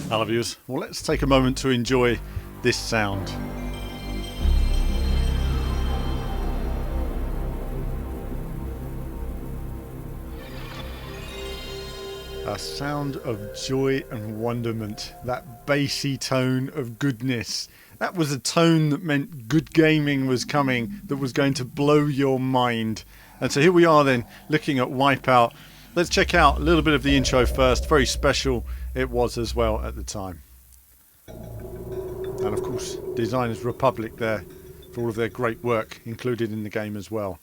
Hello viewers, well let's take a moment to enjoy this sound. A sound of joy and wonderment, that bassy tone of goodness. That was a tone that meant good gaming was coming, that was going to blow your mind. And so here we are then, looking at Wipeout. Let's check out a little bit of the intro first. Very special it was as well at the time. And of course, Designers Republic there for all of their great work included in the game as well.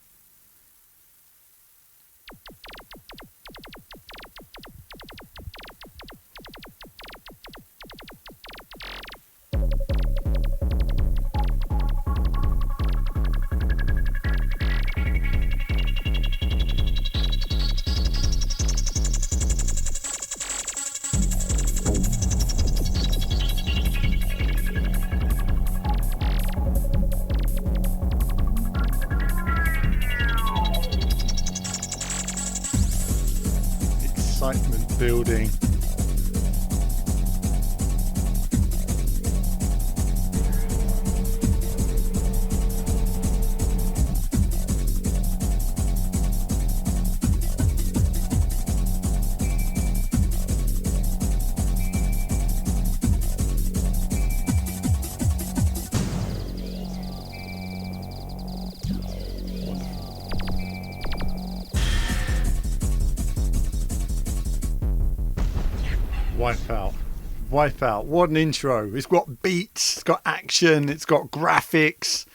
Excitement building. Wipeout, what an intro. It's got beats, it's got action, it's got graphics.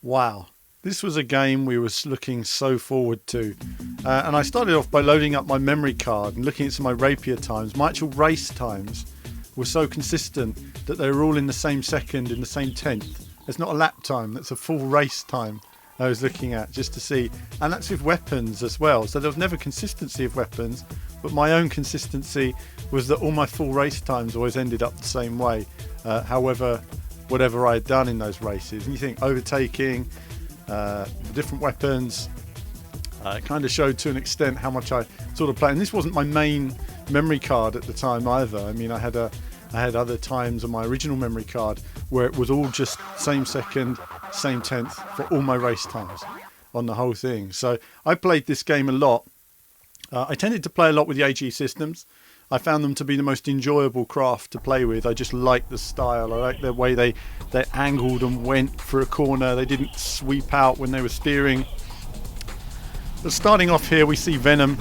Wow, this was a game we were looking so forward to. And I started off by loading up my memory card and looking at some of my rapier times. My actual race times were so consistent that they were all in the same second, in the same tenth. It's not a lap time, that's a full race time I was looking at just to see. And that's with weapons as well, so there was never consistency of weapons, but my own consistency was that all my full race times always ended up the same way, however, whatever I had done in those races. And you think overtaking, the different weapons, it kind of showed to an extent how much I sort of played. And this wasn't my main memory card at the time either. I mean, I had other times on my original memory card where it was all just same second, same tenth for all my race times on the whole thing. So I played this game a lot. I tended to play a lot with the AG systems. I found them to be the most enjoyable craft to play with. I just liked the style. I liked the way they angled and went for a corner. They didn't sweep out when they were steering. But starting off here, we see Venom,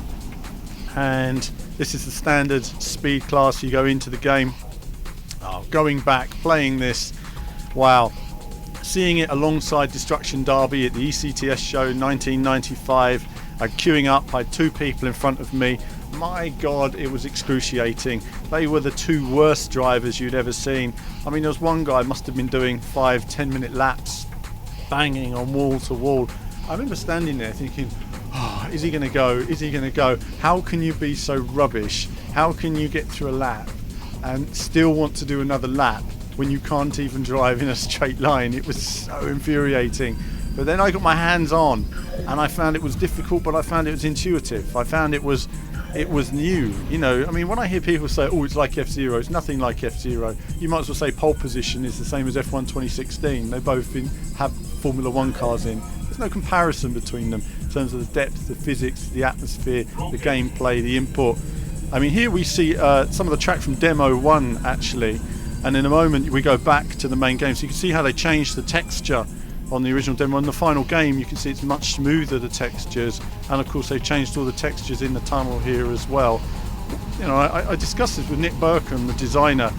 and this is the standard speed class you go into the game. Going back, playing this, wow. Seeing it alongside Destruction Derby at the ECTS show 1995, queuing up, I had two people in front of me. My God, it was excruciating. They were the two worst drivers you'd ever seen. I mean, there was one guy must have been doing 5-10 minute laps, banging on wall to wall. I remember standing there thinking, oh, is he going to go? Is he going to go? How can you be so rubbish? How can you get through a lap and still want to do another lap when you can't even drive in a straight line? It was so infuriating. But then I got my hands on and I found it was difficult, but I found it was intuitive. I found it was new. You know, I mean, when I hear people say, oh, it's like F-Zero, it's nothing like F-Zero. You might as well say pole position is the same as F1 2016. They both have Formula One cars in. There's no comparison between them in terms of the depth, the physics, the atmosphere, the gameplay, the input. I mean, here we see some of the track from Demo 1 actually, and in a moment we go back to the main game, so you can see how they changed the texture on the original demo. In the final game you can see it's much smoother, the textures, and of course they've changed all the textures in the tunnel here as well. You know, I discussed this with Nick Burkham, the designer.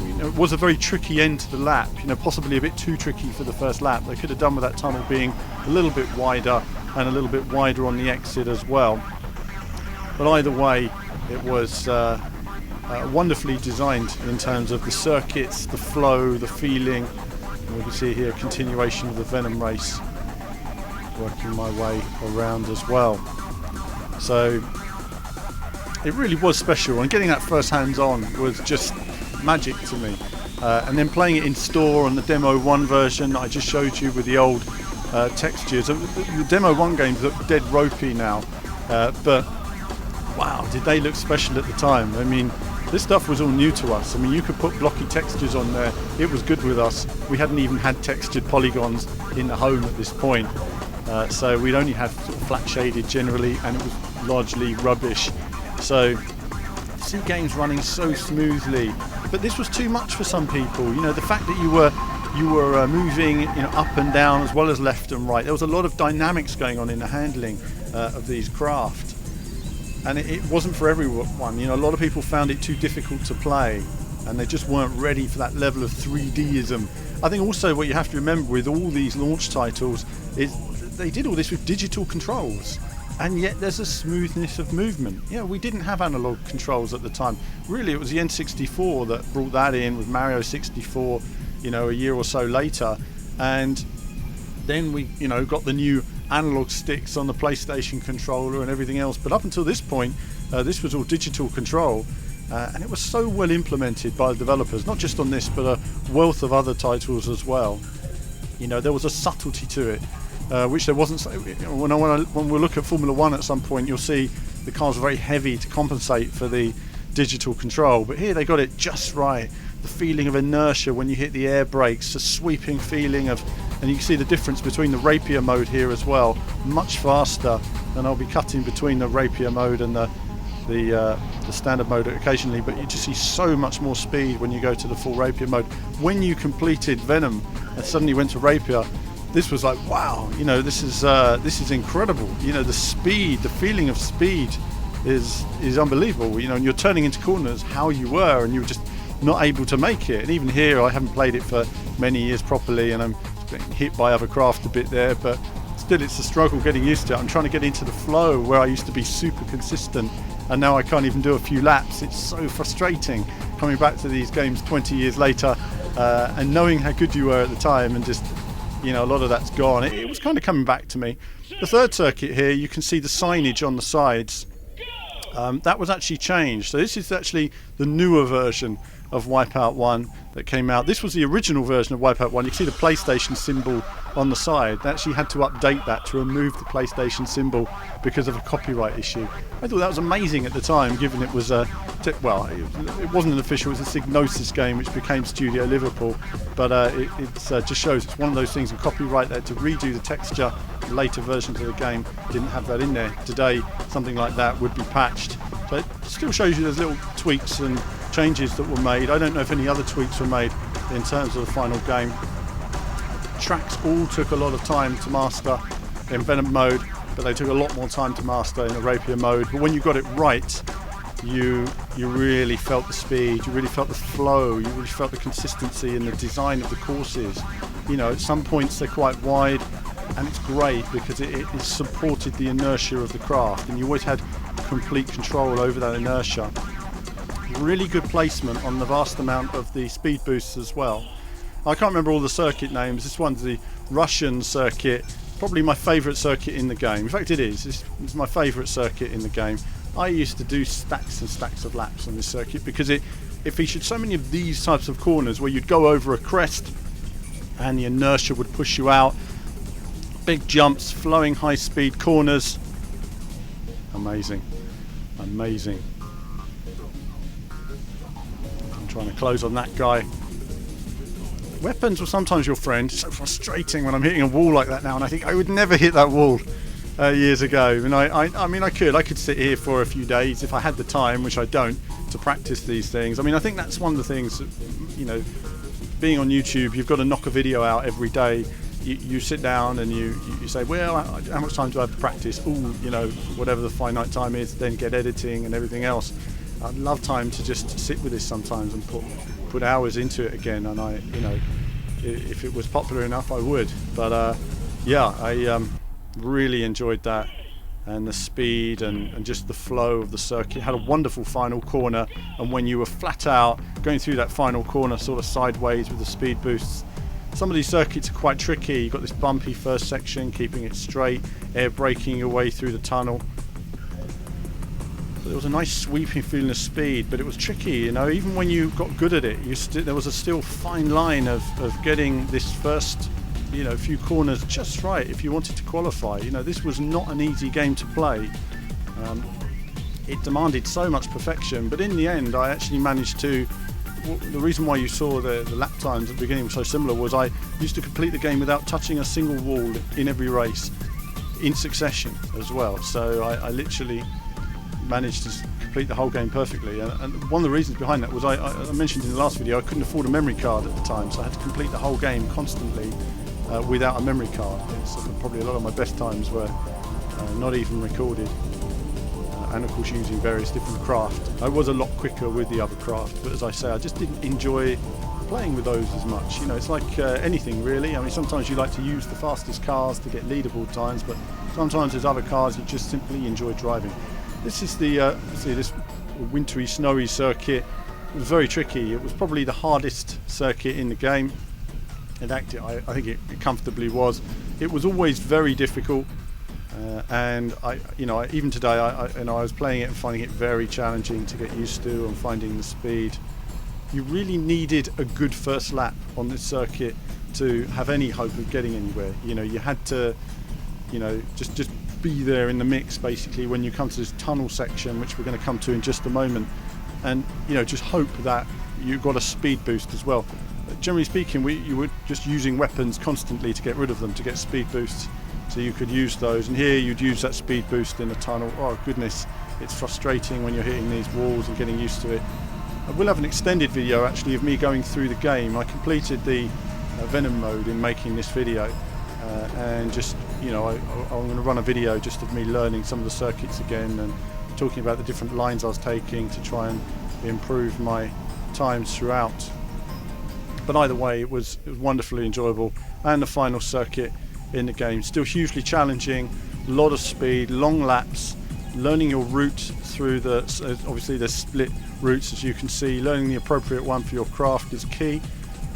You know, it was a very tricky end to the lap, you know, possibly a bit too tricky for the first lap. They could have done with that tunnel being a little bit wider and a little bit wider on the exit as well. But either way, it was wonderfully designed in terms of the circuits, the flow, the feeling. And we can see here a continuation of the Venom race, working my way around as well. So it really was special, and getting that first hands on was just magic to me. And then playing it in store on the Demo 1 version that I just showed you with the old textures. The Demo 1 games look dead ropey now, but wow, did they look special at the time. I mean, This stuff was all new to us. I mean, you could put blocky textures on there. It was good with us. We hadn't even had textured polygons in the home at this point. So we'd only had sort of flat shaded generally, and it was largely rubbish. So see games running so smoothly, but this was too much for some people. You know, the fact that you were moving, you know, up and down as well as left and right. There was a lot of dynamics going on in the handling of these craft, and it wasn't for everyone. You know, a lot of people found it too difficult to play, and they just weren't ready for that level of 3Dism. I think also what you have to remember with all these launch titles is they did all this with digital controls. And yet there's a smoothness of movement. You know, we didn't have analog controls at the time. Really, it was the N64 that brought that in with Mario 64, you know, a year or so later. And then we, you know, got the new analog sticks on the PlayStation controller and everything else. But up until this point, this was all digital control. And it was so well implemented by the developers, not just on this, but a wealth of other titles as well. You know, there was a subtlety to it. Which there wasn't. When we look at Formula 1 at some point, you'll see the cars are very heavy to compensate for the digital control. But here they got it just right. The feeling of inertia when you hit the air brakes, a sweeping feeling of, and you can see the difference between the rapier mode here as well. Much faster, and I'll be cutting between the rapier mode and the standard mode occasionally. But you just see so much more speed when you go to the full rapier mode. When you completed Venom and suddenly went to rapier, this was like, wow, you know, this is incredible. You know, the speed, the feeling of speed is unbelievable. You know, and you're turning into corners how you were, and you were just not able to make it. And even here, I haven't played it for many years properly, and I'm getting hit by other craft a bit there, but still it's a struggle getting used to it. I'm trying to get into the flow where I used to be super consistent, and now I can't even do a few laps. It's so frustrating coming back to these games 20 years later, and knowing how good you were at the time, and just, you know, a lot of that's gone. It was kind of coming back to me. The third circuit here, you can see the signage on the sides. That was actually changed. So this is actually the newer version of Wipeout 1 that came out. This was the original version of Wipeout 1. You can see the PlayStation symbol on the side. They actually had to update that to remove the PlayStation symbol because of a copyright issue. I thought that was amazing at the time, given it was it wasn't an official, it was a Signosis game which became Studio Liverpool, but it just shows it's one of those things with copyright. They had to redo the texture. Later versions of the game didn't have that in there. Today something like that would be patched, so it still shows you there's little tweaks and changes that were made. I don't know if any other tweaks were made in terms of the final game. Tracks all took a lot of time to master in Venom mode, but they took a lot more time to master in the Rapier mode. But when you got it right, you really felt the speed, you really felt the flow, you really felt the consistency in the design of the courses. You know, at some points they're quite wide, and it's great because it supported the inertia of the craft, and you always had complete control over that inertia. Really good placement on the vast amount of the speed boosts as well. I can't remember all the circuit names. This one's the Russian circuit, probably my favourite circuit in the game. In fact, it is. It's my favourite circuit in the game. I used to do stacks and stacks of laps on this circuit because it featured so many of these types of corners where you'd go over a crest and the inertia would push you out. Big jumps, flowing high speed corners. Amazing. Amazing. I'm trying to close on that guy. Weapons were sometimes your friend. It's so frustrating when I'm hitting a wall like that now, and I think I would never hit that wall years ago. And I mean, I could sit here for a few days if I had the time, which I don't, to practice these things. I mean, I think that's one of the things, you know, being on YouTube, you've got to knock a video out every day. You sit down and you say, well, how much time do I have to practice? Ooh, you know, whatever the finite time is, then get editing and everything else. I'd love time to just sit with this sometimes and put hours into it again. And I, you know, if it was popular enough, I would. But yeah, I really enjoyed that, and the speed and just the flow of the circuit. It had a wonderful final corner, and when you were flat out going through that final corner sort of sideways with the speed boosts, some of these circuits are quite tricky. You've got this bumpy first section, keeping it straight, air braking your way through the tunnel. But there was a nice sweeping feeling of speed, but it was tricky, you know. Even when you got good at it, there was a still fine line of getting this first, you know, few corners just right if you wanted to qualify. You know, this was not an easy game to play. it demanded so much perfection, but in the end I actually managed to. The reason why you saw the lap times at the beginning were so similar was I used to complete the game without touching a single wall in every race in succession as well. So I literally managed to complete the whole game perfectly, and one of the reasons behind that was I mentioned in the last video I couldn't afford a memory card at the time, so I had to complete the whole game constantly without a memory card. So probably a lot of my best times were not even recorded. And of course using various different craft. I was a lot quicker with the other craft, but as I say, I just didn't enjoy playing with those as much. You know, it's like anything really. I mean, sometimes you like to use the fastest cars to get leaderboard times, but sometimes there's other cars you just simply enjoy driving. This is the this wintry, snowy circuit. It was very tricky. It was probably the hardest circuit in the game. In fact, I think it comfortably was. It was always very difficult. And even today, I was playing it and finding it very challenging to get used to and finding the speed. You really needed a good first lap on this circuit to have any hope of getting anywhere. You know, you had to, just be there in the mix basically when you come to this tunnel section, which we're going to come to in just a moment, and just hope that you got a speed boost as well. Generally speaking, you were just using weapons constantly to get rid of them, to get speed boosts. So you could use those, and here you'd use that speed boost in a tunnel. Oh goodness, it's frustrating when you're hitting these walls and getting used to it. I will have an extended video actually of me going through the game. I completed the Venom mode in making this video, and just I'm going to run a video just of me learning some of the circuits again and talking about the different lines I was taking to try and improve my times throughout. But either way, it was wonderfully enjoyable, and the final circuit in the game still hugely challenging. A lot of speed, long laps, learning your route through obviously there's split routes as you can see. Learning the appropriate one for your craft is key.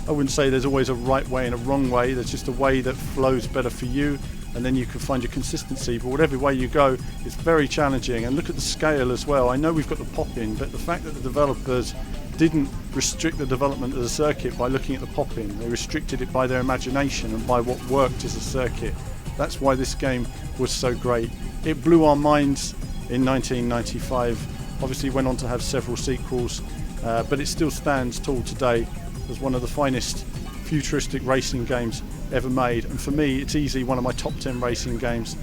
I wouldn't say there's always a right way and a wrong way. There's just a way that flows better for you, and then you can find your consistency. But whatever way you go, it's very challenging. And look at the scale as well. I know we've got the pop-in, but the fact that the developers didn't restrict the development of the circuit by looking at the pop-in. They restricted it by their imagination and by what worked as a circuit. That's why this game was so great. It blew our minds in 1995. Obviously went on to have several sequels, but it still stands tall today as one of the finest futuristic racing games ever made. And for me, it's easily one of my top 10 racing games,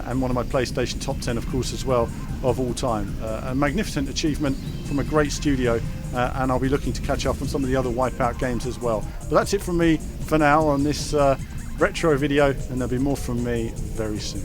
and one of my PlayStation top 10 of course as well, of all time. A magnificent achievement from a great studio, and I'll be looking to catch up on some of the other Wipeout games as well. But that's it from me for now on this retro video, and there'll be more from me very soon.